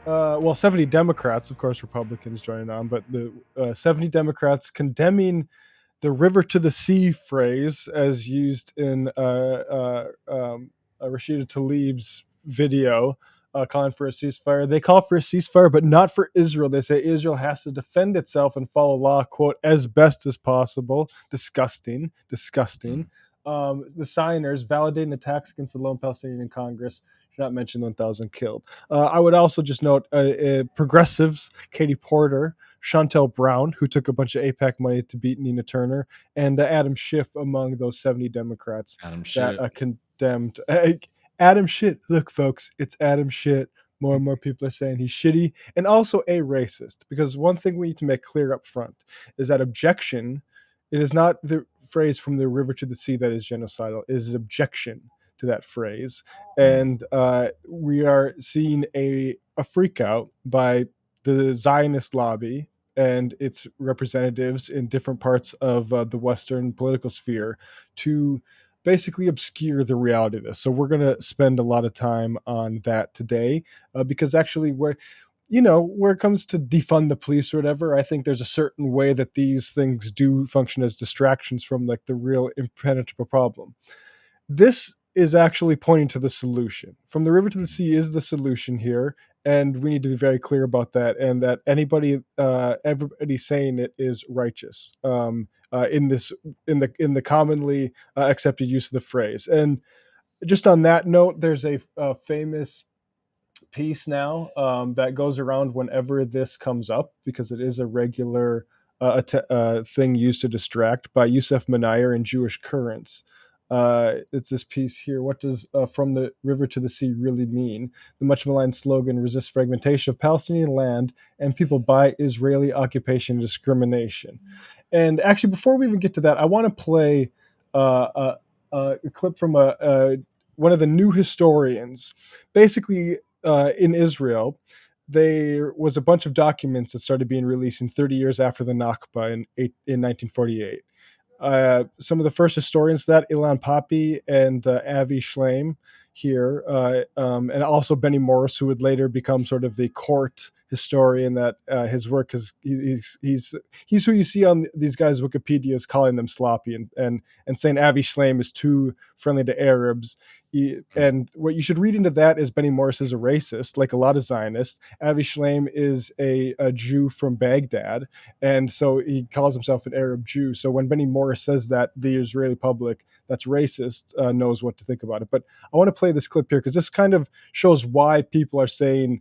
well, 70 Democrats, of course, Republicans joining on, but the 70 Democrats condemning the river to the sea phrase as used in Rashida Tlaib's video calling for a ceasefire. They call for a ceasefire, but not for Israel. They say Israel has to defend itself and follow law, quote, as best as possible. Disgusting, disgusting. The signers validating attacks against the lone Palestinian in Congress should not mention 1,000 killed. I would also just note progressives, Katie Porter, Chantel Brown, who took a bunch of APAC money to beat Nina Turner, and Adam Schiff among those 70 Democrats Adam that shit. condemned Adam Shit. Look, folks, it's Adam Shit. More and more people are saying he's shitty and also a racist. Because one thing we need to make clear up front is that objection, it is not the phrase from the river to the sea that is genocidal, it is objection to that phrase. And we are seeing a freak out by the Zionist lobby and its representatives in different parts of the Western political sphere to basically obscure the reality of this. So we're going to spend a lot of time on that today because actually, where it comes to defund the police or whatever, I think there's a certain way that these things do function as distractions from like the real impenetrable problem. This is actually pointing to the solution. From the river to the sea is the solution here, and we need to be very clear about that. And that everybody saying it is righteous in the commonly accepted use of the phrase. And just on that note, there's a famous piece now that goes around whenever this comes up because it is a regular thing used to distract by Yusef Menayer in Jewish Currents. It's this piece here. What does from the river to the sea really mean? The much maligned slogan resists fragmentation of Palestinian land and people by Israeli occupation and discrimination. And actually, before we even get to that, I want to play a clip from one of the new historians. Basically, in Israel, there was a bunch of documents that started being released in 30 years after the Nakba in 1948. Some of the first historians of that, Ilan Papi and Avi Shleim here, and also Benny Morris, who would later become sort of the court historian. That his work is he's who you see on these guys' Wikipedia's calling them sloppy and saying Avi Shleim is too friendly to Arabs. And what you should read into that is Benny Morris is a racist, like a lot of Zionists. Avi Shleim is a Jew from Baghdad, and so he calls himself an Arab Jew. So when Benny Morris says that, the Israeli public that's racist knows what to think about it. But I want to play this clip here because this kind of shows why people are saying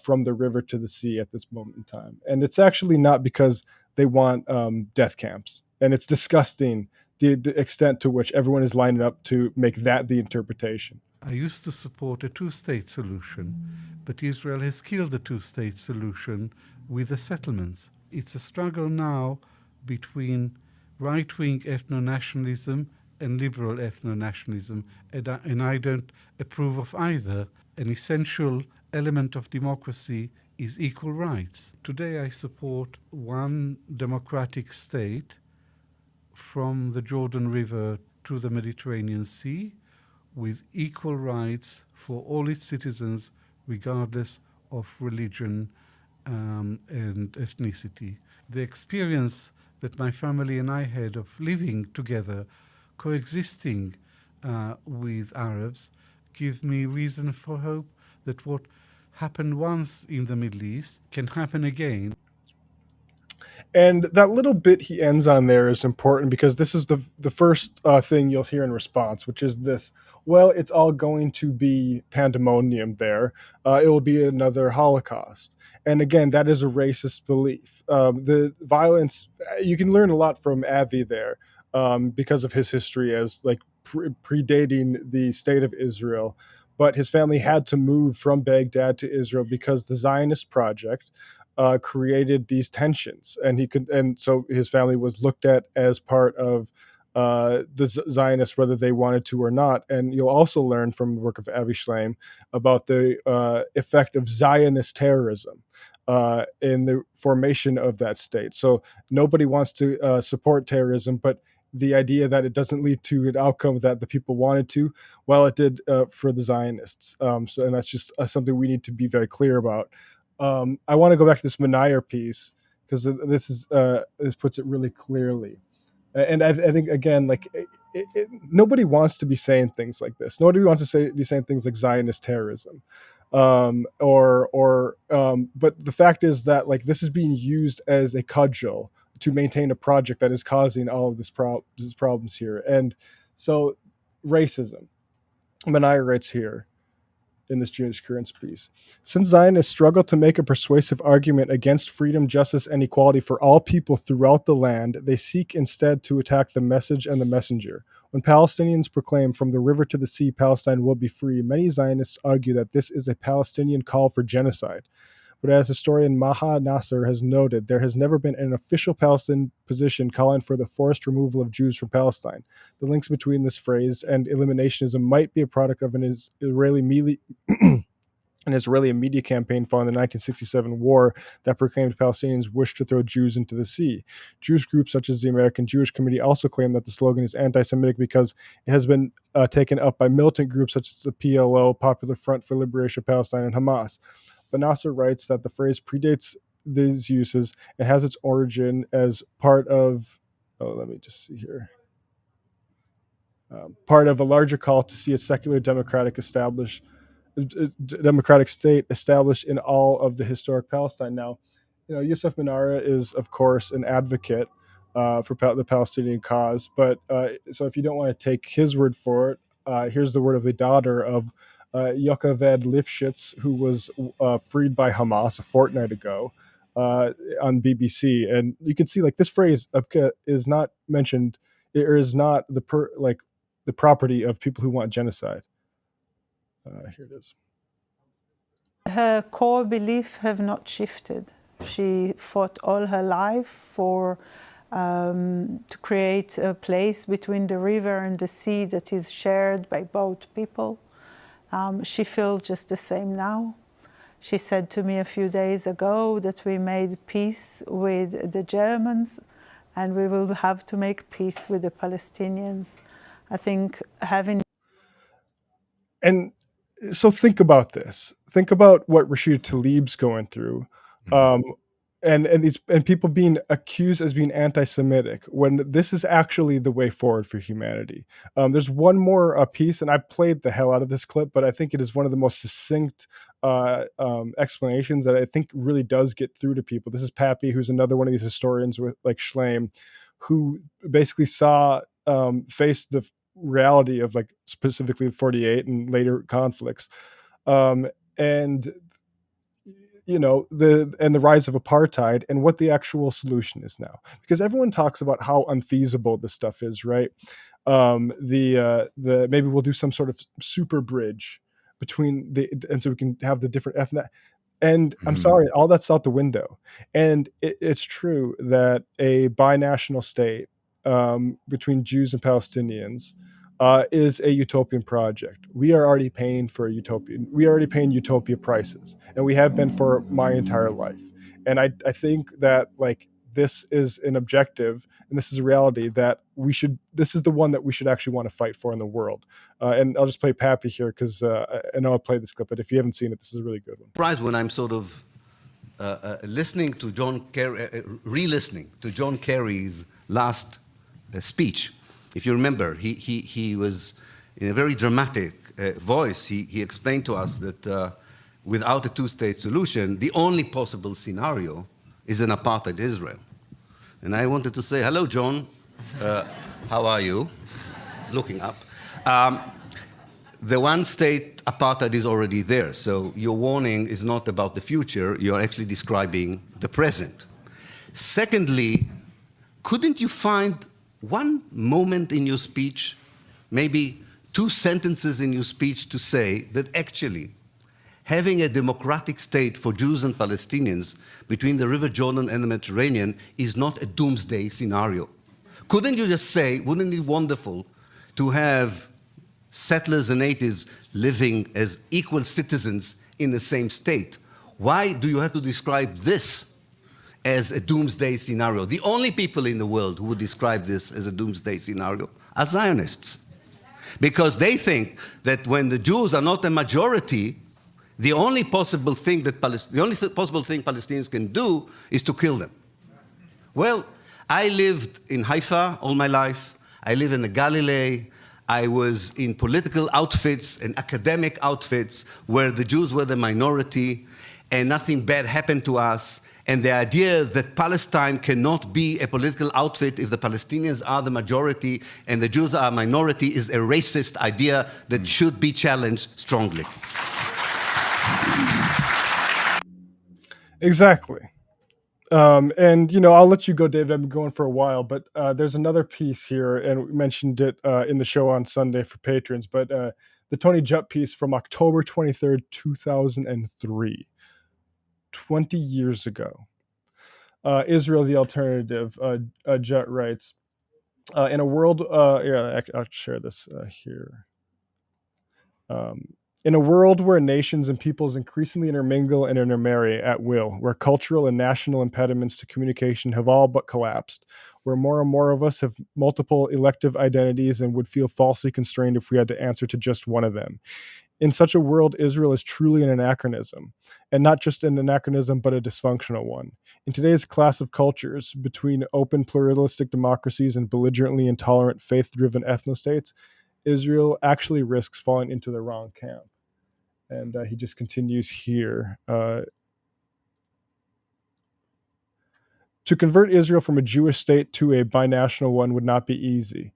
from the river to the sea at this moment in time. And it's actually not because they want death camps. And it's disgusting the extent to which everyone is lining up to make that the interpretation. I used to support a two-state solution, but Israel has killed the two-state solution with the settlements. It's a struggle now between right-wing ethno-nationalism and liberal ethno-nationalism, and I don't approve of either. An essential element of democracy is equal rights. Today I support one democratic state from the Jordan River to the Mediterranean Sea, with equal rights for all its citizens, regardless of religion and ethnicity. The experience that my family and I had of living together, coexisting with Arabs, gives me reason for hope that what happened once in the Middle East can happen again. And that little bit he ends on there is important because this is the first thing you'll hear in response, which is this. Well, it's all going to be pandemonium there. It will be another Holocaust. And again, that is a racist belief. The violence, you can learn a lot from Avi there because of his history as like predating the state of Israel. But his family had to move from Baghdad to Israel because the Zionist project created these tensions, and so his family was looked at as part of the Zionists, whether they wanted to or not. And you'll also learn from the work of Avi Shleim about the effect of Zionist terrorism in the formation of that state. So nobody wants to support terrorism, but the idea that it doesn't lead to an outcome that the people wanted to, well, it did for the Zionists. And that's just something we need to be very clear about. I want to go back to this Menayer piece because this puts it really clearly. And I think again, like nobody wants to be saying things like this. Nobody wants to be saying things like Zionist terrorism, but the fact is that like this is being used as a cudgel to maintain a project that is causing all of these problems here. And so, racism. Menayer writes here in this Jewish currents piece. Since Zionists struggle to make a persuasive argument against freedom, justice, and equality for all people throughout the land, they seek instead to attack the message and the messenger. When Palestinians proclaim from the river to the sea, Palestine will be free, many Zionists argue that this is a Palestinian call for genocide. But as historian Maha Nasser has noted, there has never been an official Palestinian position calling for the forced removal of Jews from Palestine. The links between this phrase and eliminationism might be a product of an Israeli media campaign following the 1967 war that proclaimed Palestinians wished to throw Jews into the sea. Jewish groups such as the American Jewish Committee also claim that the slogan is anti-Semitic because it has been taken up by militant groups such as the PLO, Popular Front for Liberation of Palestine, and Hamas. But Nasser writes that the phrase predates these uses and has its origin as part of, let me just see here, part of a larger call to see a secular democratic state established in all of the historic Palestine. Now, Youssef Manara is, of course, an advocate for the Palestinian cause. But so if you don't want to take his word for it, here's the word of the daughter of Yocheved Lifshitz, who was freed by Hamas a fortnight ago on BBC. And you can see like this phrase is not mentioned, or is not the property of people who want genocide. Here it is. Her core beliefs have not shifted. She fought all her life to create a place between the river and the sea that is shared by both people. She feels just the same now. She said to me a few days ago that we made peace with the Germans and we will have to make peace with the Palestinians. I think having... And so think about this. Think about what Rashid Tlaib's going through. And people being accused as being anti-Semitic when this is actually the way forward for humanity. There's one more piece, and I played the hell out of this clip, but I think it is one of the most succinct explanations that I think really does get through to people. This is Pappy, who's another one of these historians with like Schleim, who basically faced the reality of like specifically the 48 and later conflicts, and the rise of apartheid and what the actual solution is now, because everyone talks about how unfeasible this stuff is, right? Maybe we'll do some sort of super bridge between and so we can have the different ethnic. And I'm sorry, all that's out the window. And it's true that a binational state between Jews and Palestinians is a utopian project. We are already paying for a utopian. We are already paying utopia prices, and we have been for my entire life. And I think that like this is an objective, and this is a reality that we should. This is the one that we should actually want to fight for in the world. And I'll just play Pappy here because I know I'll play this clip, but if you haven't seen it, this is a really good one. Surprised when I'm sort of listening to John Kerry, re-listening to John Kerry's last speech. If you remember, he was in a very dramatic voice. He explained to us that without a two-state solution, the only possible scenario is an apartheid Israel. And I wanted to say, hello, John. How are you? Looking up. The one-state apartheid is already there. So your warning is not about the future. You're actually describing the present. Secondly, couldn't you find one moment in your speech, maybe 2 sentences in your speech to say that actually having a democratic state for Jews and Palestinians between the River Jordan and the Mediterranean is not a doomsday scenario? Couldn't you just say, wouldn't it be wonderful to have settlers and natives living as equal citizens in the same state? Why do you have to describe this as a doomsday scenario? The only people in the world who would describe this as a doomsday scenario are Zionists. Because they think that when the Jews are not a majority, The only possible thing Palestinians can do is to kill them. Well, I lived in Haifa all my life. I live in the Galilee. I was in political outfits and academic outfits where the Jews were the minority and nothing bad happened to us. And the idea that Palestine cannot be a political outfit if the Palestinians are the majority and the Jews are a minority is a racist idea that should be challenged strongly. Exactly. And I'll let you go, David. I've been going for a while, but there's another piece here, and we mentioned it in the show on Sunday for patrons. But the Tony Jutt piece from October 23rd, 2003, 20 years ago. Israel, the alternative. Jutt writes, in a world, I'll share this here. In a world where nations and peoples increasingly intermingle and intermarry at will, where cultural and national impediments to communication have all but collapsed, where more and more of us have multiple elective identities and would feel falsely constrained if we had to answer to just one of them. In such a world, Israel is truly an anachronism, and not just an anachronism, but a dysfunctional one. In today's class of cultures, between open pluralistic democracies and belligerently intolerant faith-driven ethnostates, Israel actually risks falling into the wrong camp. And he just continues here. To convert Israel from a Jewish state to a binational one would not be easy,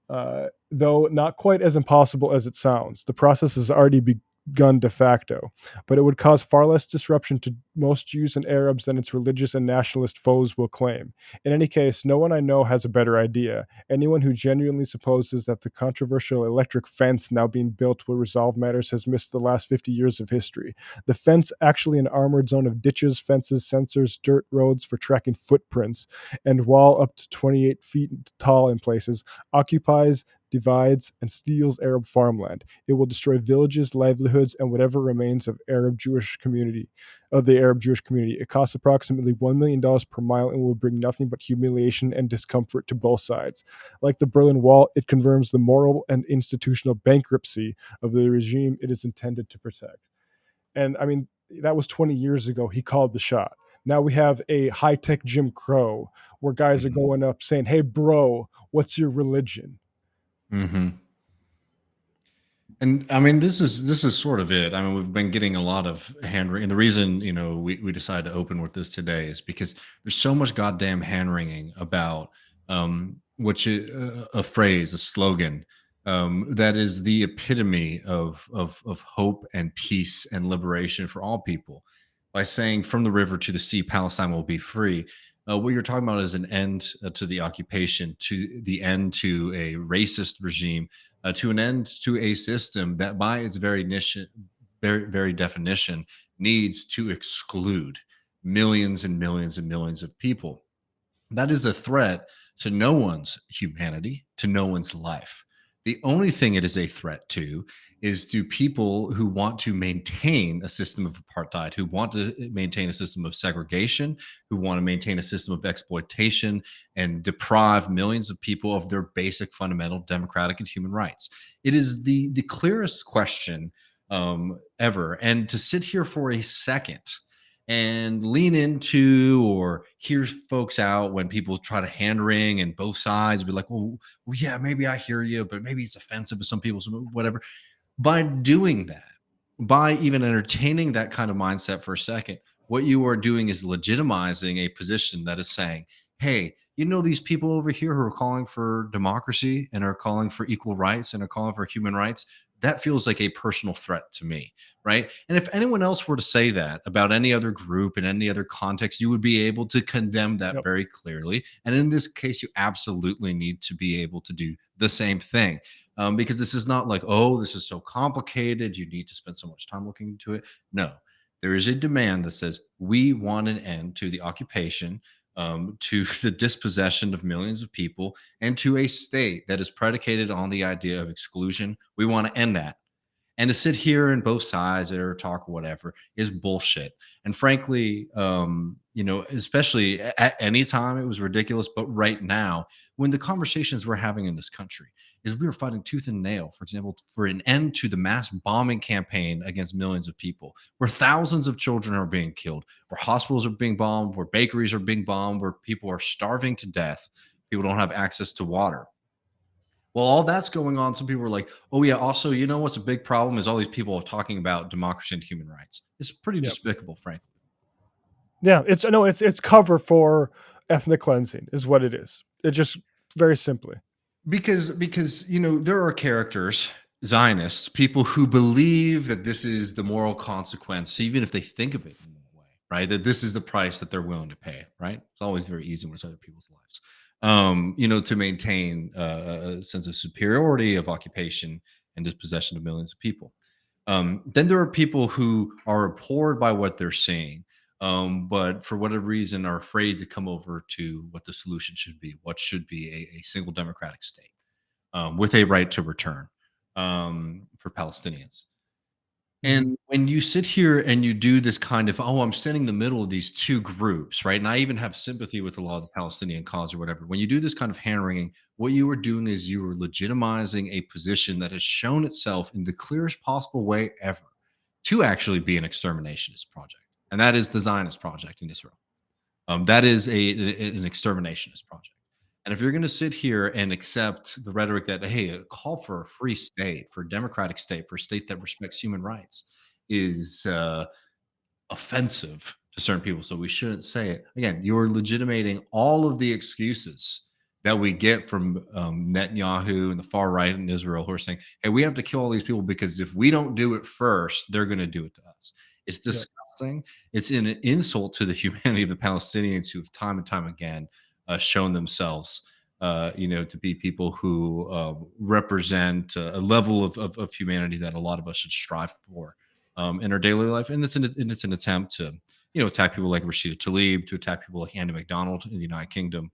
though not quite as impossible as it sounds. The process has already begun de facto, but it would cause far less disruption to most Jews and Arabs than its religious and nationalist foes will claim. In any case, no one I know has a better idea. Anyone who genuinely supposes that the controversial electric fence now being built will resolve matters has missed the last 50 years of history. The fence, actually an armored zone of ditches, fences, sensors, dirt roads for tracking footprints, and wall up to 28 feet tall in places, occupies, divides, and steals Arab farmland. It will destroy villages, livelihoods, and whatever remains of the Arab Jewish community. It costs approximately $1 million per mile and will bring nothing but humiliation and discomfort to both sides. Like the Berlin Wall, it confirms the moral and institutional bankruptcy of the regime it is intended to protect. And I mean, that was 20 years ago. He called the shot. Now we have a high-tech Jim Crow where guys are going up saying, "Hey, bro, what's your religion?" Mm-hmm. And I mean, this is sort of it. I mean, we've been getting a lot of hand wringing. And the reason, we decided to open with this today is because there's so much goddamn hand wringing about a phrase, a slogan that is the epitome of hope and peace and liberation for all people. By saying, "From the river to the sea, Palestine will be free." What you're talking about is an end to the occupation, to the end to a racist regime, to an end to a system that, by its very definition, needs to exclude millions and millions and millions of people. That is a threat to no one's humanity, to no one's life. The only thing it is a threat to is to people who want to maintain a system of apartheid, who want to maintain a system of segregation, who want to maintain a system of exploitation and deprive millions of people of their basic fundamental democratic and human rights. It is the clearest question ever. And to sit here for a second and lean into or hear folks out when people try to hand wring and both sides be like, well, yeah, maybe I hear you, but maybe it's offensive to some people, whatever. By doing that, by even entertaining that kind of mindset for a second, what you are doing is legitimizing a position that is saying, hey, these people over here who are calling for democracy and are calling for equal rights and are calling for human rights, that feels like a personal threat to me, right? And if anyone else were to say that about any other group in any other context, you would be able to condemn that very clearly. And in this case, you absolutely need to be able to do the same thing. Because this is not like, oh, this is so complicated, you need to spend so much time looking into it. No, there is a demand that says we want an end to the occupation, to the dispossession of millions of people, and to a state that is predicated on the idea of exclusion. We want to end that. And to sit here and both sides or talk whatever is bullshit. And frankly, especially at any time, it was ridiculous. But right now, when the conversations we're having in this country is we are fighting tooth and nail, for example, for an end to the mass bombing campaign against millions of people, where thousands of children are being killed, where hospitals are being bombed, where bakeries are being bombed, where people are starving to death, people don't have access to water. Well, all that's going on. Some people are like, oh, yeah, also, you know what's a big problem is all these people are talking about democracy and human rights. It's pretty Yep. despicable, frankly. Yeah, it's cover for ethnic cleansing is what it is. It just very simply. Because there are characters, Zionists, people who believe that this is the moral consequence, even if they think of it in that way, right? That this is the price that they're willing to pay, right? It's always very easy when it's other people's lives. To maintain a sense of superiority, of occupation, and dispossession of millions of people. Then there are people who are abhorred by what they're seeing, but for whatever reason are afraid to come over to what the solution should be, what should be a single democratic state with a right to return for Palestinians. Mhm. And when you sit here and you do this kind of, oh, I'm standing in the middle of these two groups, right? And I even have sympathy with a lot of the Palestinian cause or whatever. When you do this kind of hand wringing, what you are doing is you are legitimizing a position that has shown itself in the clearest possible way ever to actually be an exterminationist project. And that is the Zionist project in Israel. That is an exterminationist project. And if you're going to sit here and accept the rhetoric that, hey, a call for a free state, for a democratic state, for a state that respects human rights is offensive to certain people, so we shouldn't say it. Again, you're legitimating all of the excuses that we get from Netanyahu and the far right in Israel who are saying, hey, we have to kill all these people because if we don't do it first, they're going to do it to us. It's Yep. disgusting. It's an insult to the humanity of the Palestinians who have time and time again shown themselves to be people who represent a level of humanity that a lot of us should strive for in our daily life. And it's an attempt to, attack people like Rashida Tlaib, to attack people like Andy McDonald in the United Kingdom.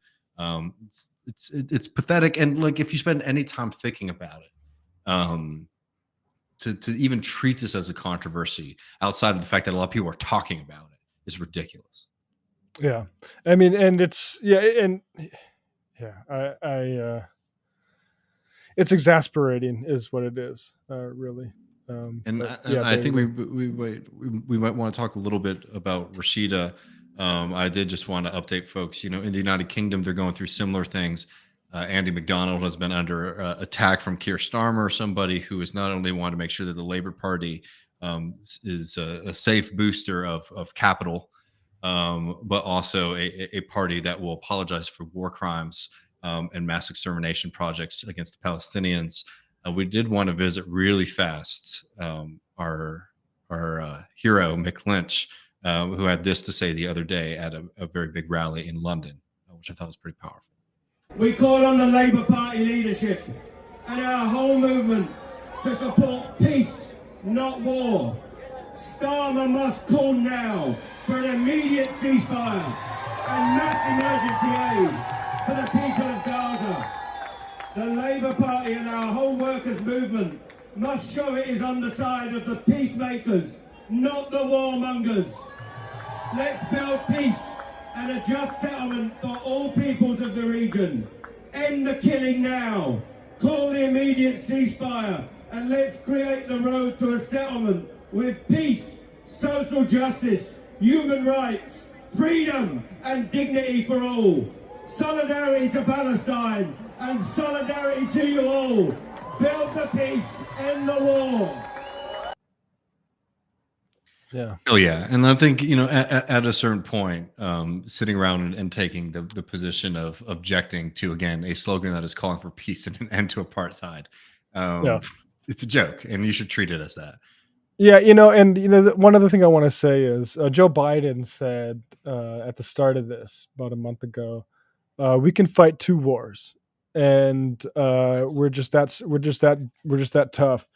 It's pathetic. And like, if you spend any time thinking about it, to even treat this as a controversy outside of the fact that a lot of people are talking about it is ridiculous. Yeah. I mean, and it's and yeah, it's exasperating is what it is, really. And But and yeah, I think David. we might want to talk a little bit about Rashida. I did just want to update folks. In the United Kingdom, they're going through similar things. Andy McDonald has been under attack from Keir Starmer, somebody who has not only wanted to make sure that the Labour Party is a safe booster of capital, but also a party that will apologize for war crimes and mass extermination projects against the Palestinians. We did want to visit really fast our hero Mick Lynch, who had this to say the other day at a very big rally in London, which I thought was pretty powerful. We call on the Labour Party leadership and our whole movement to support peace, not war. Starmer must call now for an immediate ceasefire and mass emergency aid for the people of Gaza. The Labour Party and our whole workers' movement must show it is on the side of the peacemakers, not the warmongers. Let's build peace and a just settlement for all peoples of the region. End the killing now. Call the immediate ceasefire and let's create the road to a settlement with peace, social justice, human rights, freedom and dignity for all. Solidarity to Palestine and solidarity to you all. Build the peace, end the war. Yeah. Oh yeah, and I think at a certain point, sitting around and taking the position of objecting to again a slogan that is calling for peace and an end to apartheid, Yeah. it's a joke, and you should treat it as that. Yeah, and one other thing I want to say is Joe Biden said at the start of this about a month ago, we can fight two wars, and we're just that tough.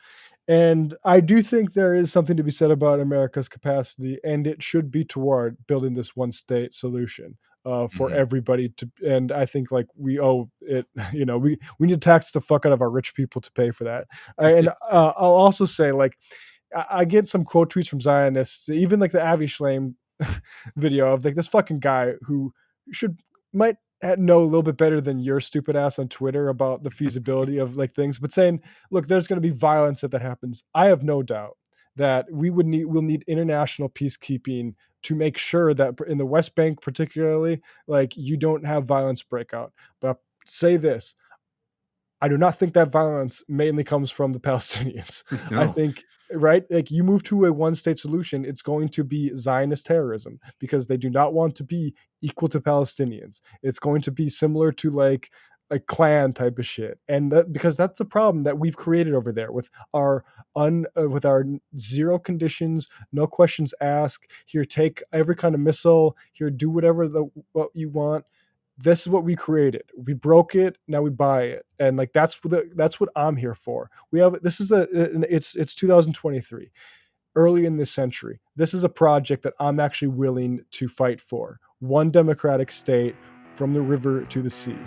And I do think there is something to be said about America's capacity, and it should be toward building this one state solution for Mhm. everybody to. And I think like we owe it, we need to tax the fuck out of our rich people to pay for that. And I'll also say like I get some quote tweets from Zionists, even like the Avi Shlaim video of like this fucking guy who should might know a little bit better than your stupid ass on Twitter about the feasibility of like things, but saying, look, there's going to be violence if that happens. I have no doubt that we'll need international peacekeeping to make sure that in the West Bank, particularly, like you don't have violence breakout. But I'll say this: I do not think that violence mainly comes from the Palestinians. I No. think, right, like you move to a one state solution, it's going to be Zionist terrorism because they do not want to be equal to Palestinians. It's going to be similar to like a clan type of shit, and because that's a problem that we've created over there with our with our zero conditions, no questions asked. Here, take every kind of missile. Here, do whatever what you want. This is what we created. We broke it. Now we buy it, and like that's what I'm here for. We have this is it's 2023, early in this century. This is a project that I'm actually willing to fight for. One democratic state from the river to the sea.